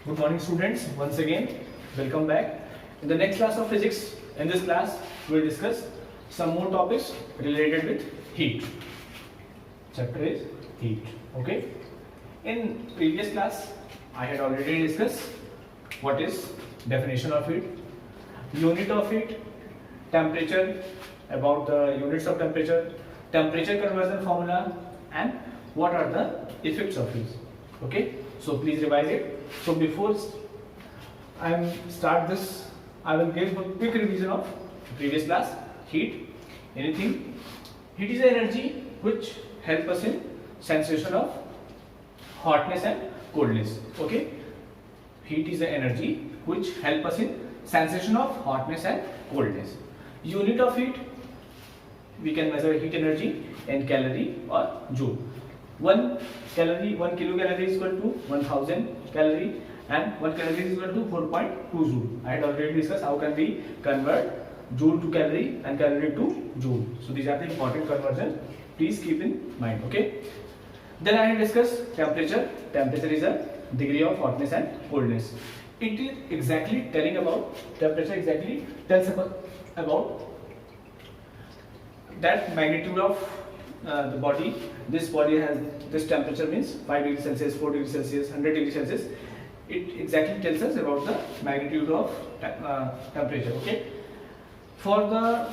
Good morning students, once again welcome back. In the next class of physics, in this class we will discuss some more topics related with heat. Chapter is heat. Okay. In previous class I had already discussed what is definition of heat, unit of heat, temperature, about the units of temperature, temperature conversion formula, and what are the effects of heat. Okay, so please revise it. So before I start this, I will give a quick revision of previous class. Heat, anything. Heat is the energy which help us in sensation of hotness and coldness. Okay, heat is the energy which help us in sensation of hotness and coldness. Unit of heat, we can measure heat energy in calorie or joule. 1 kilocalorie is equal to 1000 calorie and 1 calorie is equal to 4.2 joule. I had already discussed how can we convert joule to calorie and calorie to joule. So these are the important conversion. Please keep in mind. Okay. Then I had discussed temperature. Temperature is a degree of hotness and coldness. It is exactly telling about temperature. Exactly tells about that magnitude of the body. This body has this temperature means 5 degrees Celsius, 4 degrees Celsius, 100 degrees Celsius. It exactly tells us about the magnitude of temperature. Okay. For the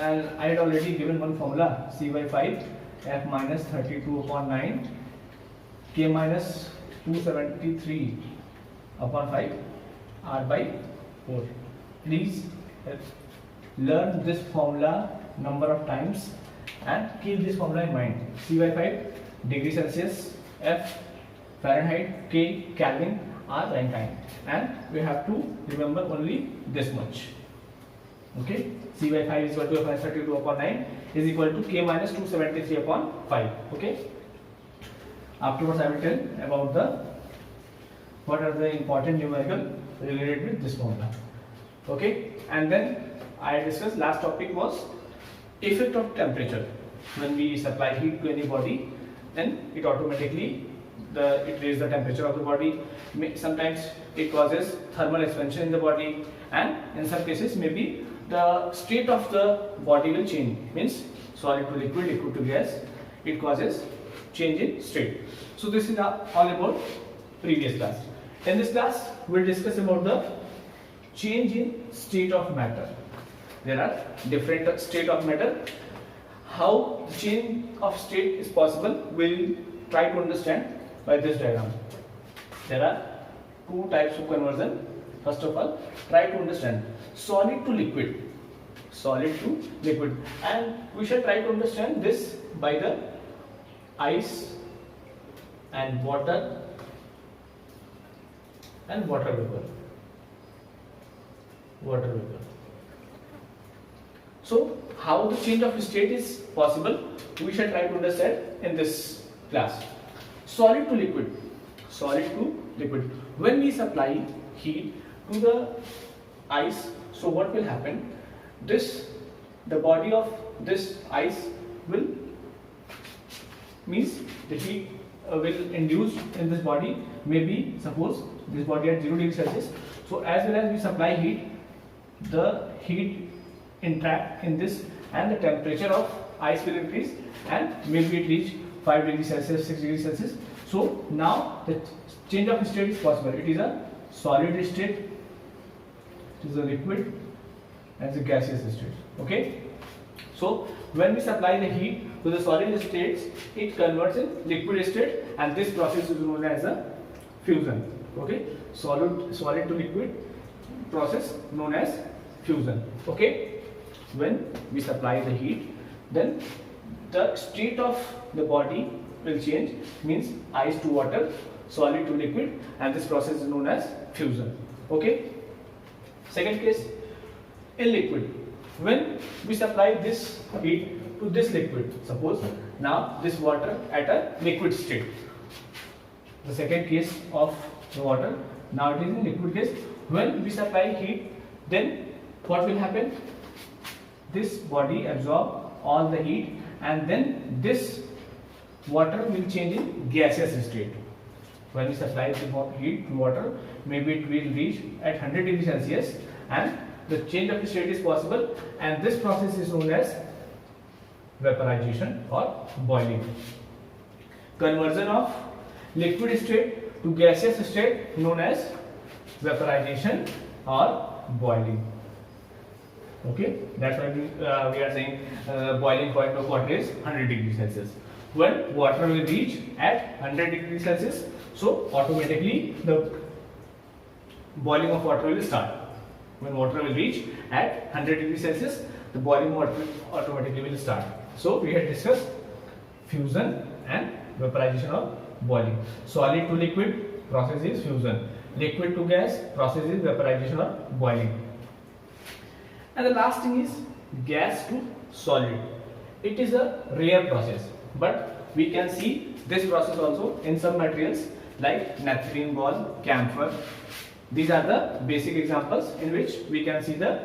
I had already given one formula, C by 5 F minus 32 upon 9 K minus 273 upon 5 R by 4. Please learn this formula number of times and keep this formula in mind. C by 5 degree Celsius, F Fahrenheit, K Kelvin, R Rankine, and we have to remember only this much. Okay, C by 5 is equal to F 32 upon 9 is equal to K minus 273 upon 5. Okay, afterwards I will tell about the what are the important numerical related with this formula. Okay, and then I discussed last topic was effect of temperature. When we supply heat to any body, then it automatically it raises the temperature of the body. Sometimes it causes thermal expansion in the body, and in some cases maybe the state of the body will change, means solid to liquid, liquid to gas. It causes change in state. So this is all about previous class. In this class we will discuss about the change in state of matter. There are different state of matter. How the change of state is possible, we will try to understand by this diagram. There are two types of conversion. First of all, try to understand solid to liquid, solid to liquid, and we shall try to understand this by the ice and water and water vapor. Water vapor. So how the change of state is possible, we shall try to understand in this class. Solid to liquid. Solid to liquid. When we supply heat to the ice, so what will happen? The body of this ice will means the heat will induce in this body. Maybe suppose this body at 0 degrees Celsius. So as well as we supply heat, the heat interact in this and the temperature of ice will increase and maybe it reach 5 degrees Celsius, 6 degrees Celsius. So now the change of state is possible. It is a solid state, it is a liquid, and the gaseous state. Okay. So when we supply the heat to the solid states, it converts in liquid state, and this process is known as a fusion. Okay. Solid to liquid process known as fusion. Okay. When we supply the heat, then the state of the body will change, means ice to water, solid to liquid, and this process is known as fusion. Okay. Second case, in liquid. When we supply this heat to this liquid, suppose now this water at a liquid state. The second case of the water, now it is in liquid case. When we supply heat, then what will happen? This body absorb all the heat, and then this water will change in gaseous state. when we supply the heat to water, maybe it will reach at 100 degrees Celsius, and the change of state is possible, and this process is known as vaporization or boiling. Conversion of liquid state to gaseous state known as vaporization or boiling. Okay, that's why we are saying boiling point of water is 100 degrees Celsius. When water will reach at 100 degrees Celsius, so automatically the boiling of water will start. When water will reach at 100 degrees Celsius, the boiling water automatically will start. So we had discussed fusion and vaporization or boiling. Solid to liquid process is fusion. Liquid to gas process is vaporization or boiling. And the last thing is gas to solid. It is a rare process, but we can see this process also in some materials like naphthalene ball, camphor. These are the basic examples in which we can see the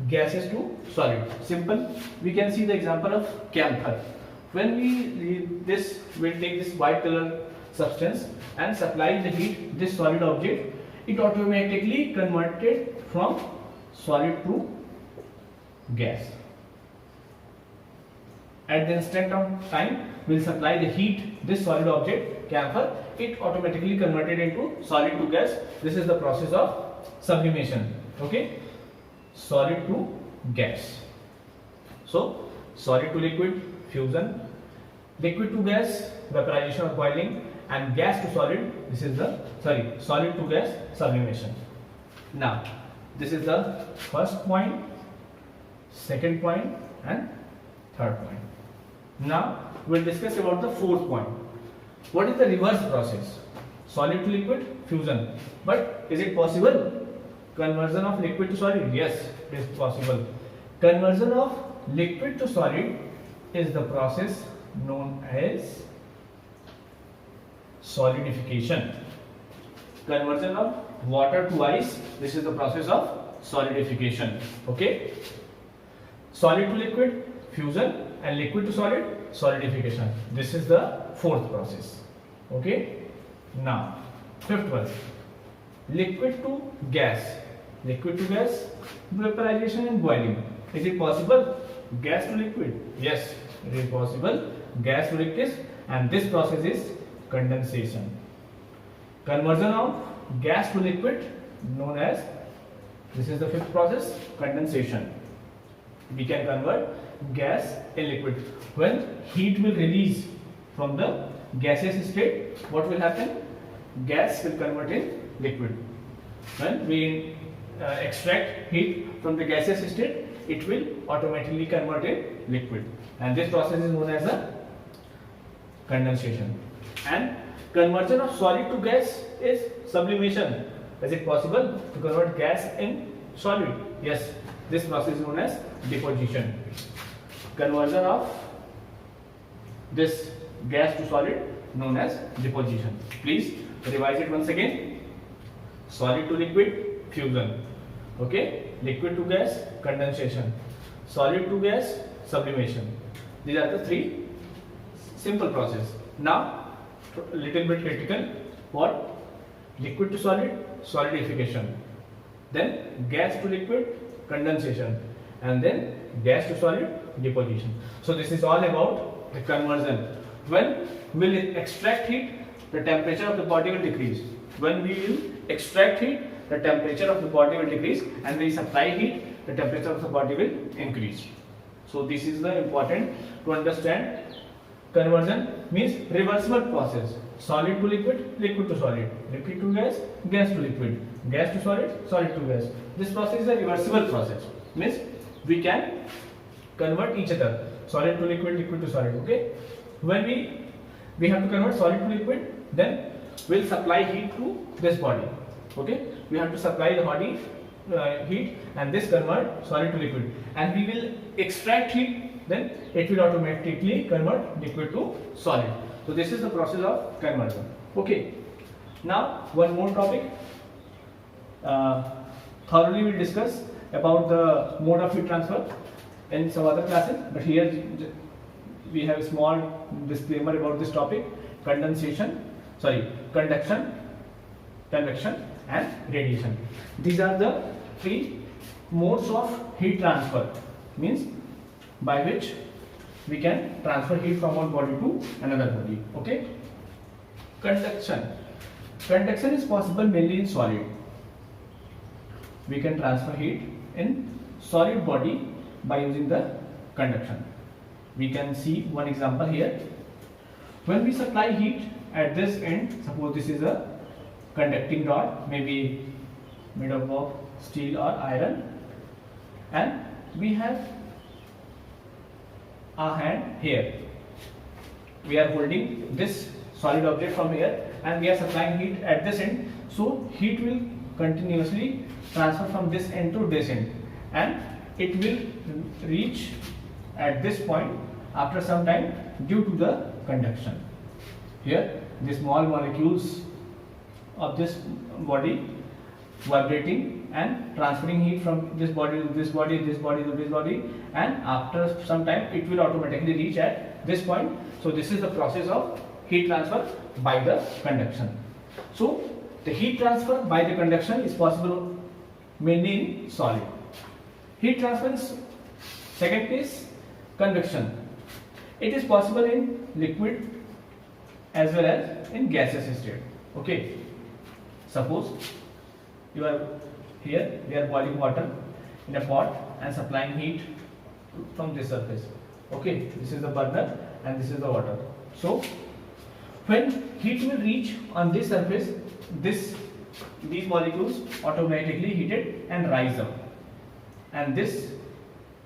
gases to solid. Simple, we can see the example of camphor. When we'll take this white color substance and supply the heat this solid object, it automatically converted from solid to gas. At the instant of time, we'll supply the heat this solid object camphor, it automatically converted into solid to gas. This is the process of sublimation. Okay, solid to gas. So solid to liquid fusion, liquid to gas vaporization or boiling, and gas to solid, this is the solid to gas sublimation. Now this is the first point, second point and third point. Now we'll discuss about the fourth point. What is the reverse process? Solid to liquid fusion. But is it possible? Conversion of liquid to solid? Yes, it is possible. Conversion of liquid to solid is the process known as solidification. Conversion of water to ice, this is the process of solidification. Okay, solid to liquid fusion and liquid to solid solidification. This is the fourth process. Okay, now fifth one, liquid to gas. Liquid to gas vaporization and boiling. Is it possible? Gas to liquid? Yes, it is possible. Gas to liquid, and this process is condensation. Conversion of gas to liquid known as, this is the fifth process, condensation. We can convert gas in liquid. When heat will release from the gaseous state, what will happen? Gas will convert in liquid. When we extract heat from the gaseous state, it will automatically convert in liquid, and this process is known as a condensation. And conversion of solid to gas is sublimation. Is it possible to convert gas in solid? Yes, this process is known as deposition. Conversion of this gas to solid known as deposition. Please revise it once again. Solid to liquid fusion. Okay, liquid to gas condensation, solid to gas sublimation. These are the three simple process. Now little bit critical. What? Liquid to solid solidification, then gas to liquid condensation, and then gas to solid deposition. So this is all about the conversion. When we will extract heat, the temperature of the body will decrease. When we will extract heat, the temperature of the body will decrease, and when we supply heat, the temperature of the body will increase. So this is the important to understand. Conversion means reversible process. Solid to liquid, liquid to solid, liquid to gas, gas to liquid, gas to solid, solid to gas. This process is a reversible process. Means we can convert each other, solid to liquid, liquid to solid. Okay. When we have to convert solid to liquid, then we'll supply heat to this body. Okay, we have to supply the body heat, and this convert solid to liquid, and we will extract heat, then it will automatically convert liquid to solid. So this is the process of conversion. Okay, now one more topic. Thoroughly we'll discuss about the mode of heat transfer in some other classes, but here we have a small disclaimer about this topic: condensation, conduction, convection and radiation. These are the three modes of heat transfer, means by which we can transfer heat from one body to another body. Okay. Conduction is possible mainly in solid. We can transfer heat in solid body by using the conduction. We can see one example here. When we supply heat at this end, suppose this is a conducting rod, maybe made up of steel or iron, and we have a hand here. We are holding this solid object from here and we are supplying heat at this end, so heat will continuously transfer from this end to this end and it will reach at this point after some time due to the conduction. Here the small molecules of this body vibrating and transferring heat from this body to this body, this body to this body, and after some time it will automatically reach at this point. So this is the process of heat transfer by the conduction. So the heat transfer by the conduction is possible mainly in solid. Heat transfer is second case, convection. It is possible in liquid as well as in gaseous state. Okay. Suppose you are here, we are boiling water in a pot and supplying heat from this surface. Okay, this is the burner and this is the water. So when heat will reach on this surface, these molecules automatically heated and rise up, and this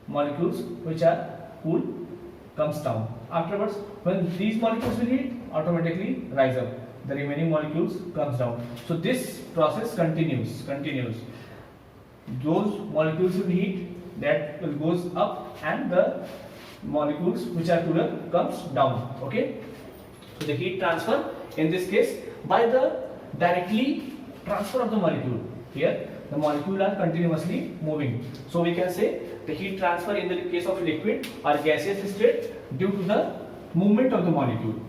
molecules which are cool comes down. Afterwards, when these molecules will heat, automatically rise up. The remaining molecules comes down. So this process continues. Those molecules will heat, that will goes up, and the molecules which are cooler comes down. Okay. So the heat transfer in this case by the directly transfer of the molecule. Here the molecule are continuously moving. So we can say the heat transfer in the case of liquid or gaseous state due to the movement of the molecule.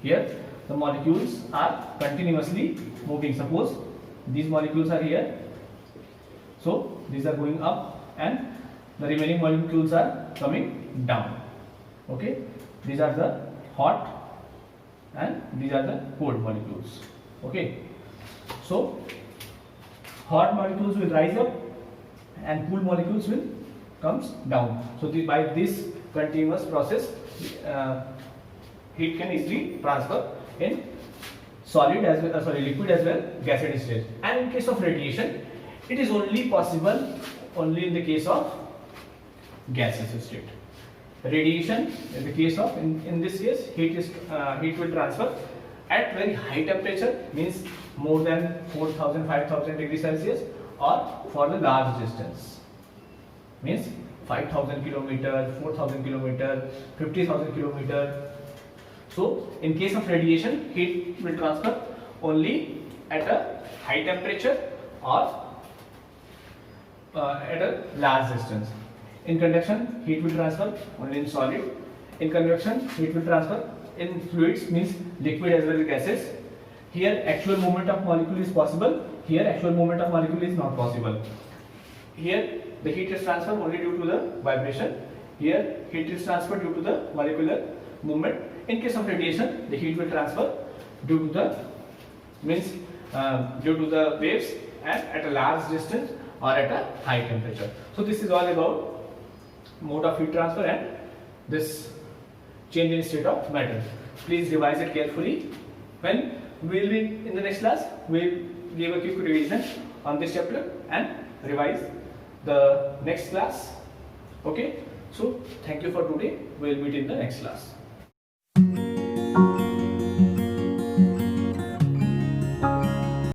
Here the molecules are continuously moving. Suppose these molecules are here, so these are going up and the remaining molecules are coming down. Okay, these are the hot and these are the cold molecules. Okay, so hot molecules will rise up and cool molecules will comes down. So by this continuous process, heat can easily transfer in solid as well, liquid as well, gaseous state. And in case of radiation, it is only possible only in the case of gaseous state. Radiation, in the case of in this case, heat will transfer at very high temperature, means more than 4000 5000 degrees Celsius, or for the large distance, means 5000 kilometer, 4000 kilometer, 50,000 kilometer. So in case of radiation, heat will transfer only at a high temperature or at a large distance. In conduction, heat will transfer only in solid. In convection, heat will transfer in fluids, means liquid as well as gases. Here actual movement of molecule is possible. Here actual movement of molecule is not possible. Here the heat is transferred only due to the vibration. Here heat is transferred due to the molecular movement. In case of radiation, the heat will transfer due to the waves and at a large distance or at a high temperature. So this is all about mode of heat transfer and this change in state of matter. Please revise it carefully. When we will be in the next class, we will give a quick revision on this chapter and revise the next class. Okay, so thank you for today. We will meet in the next class.